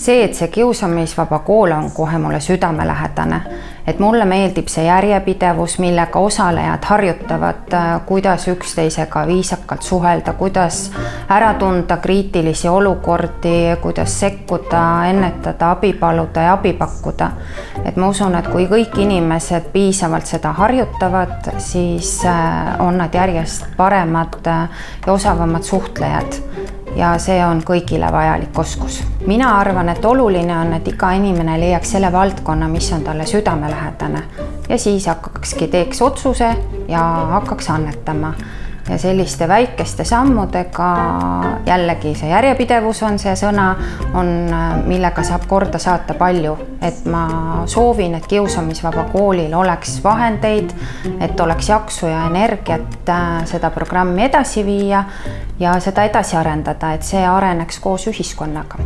see, et see kiusamisvaba kool on kohe mulle südamelähedane, et mulle meeldib see järjepidevus, millega osalejad harjutavad, kuidas üksteisega viisakalt suhelda, kuidas ära tunda kriitilisi olukordi, kuidas sekkuda, ennetada, abi paluda ja abi pakkuda. Et ma usun, et kui kõik inimesed piisavalt seda harjutavad, siis on nad järjest paremad ja osavamad suhtlejad. Ja see on kõigile vajalik oskus. Mina arvan, et oluline on, et iga inimene leiaks selle valdkonna, mis on talle südamelähedane ja siis hakkakski teeks otsuse ja hakkaks annetama. Ja selliste väikeste sammudega, jällegi see järjepidevus on see sõna, millega saab korda saata palju. Et ma soovin, et kiusamisvaba koolil oleks vahendeid, et oleks jaksu ja energiat seda programmi edasi viia ja seda edasi arendada, et see areneks koos ühiskonnaga.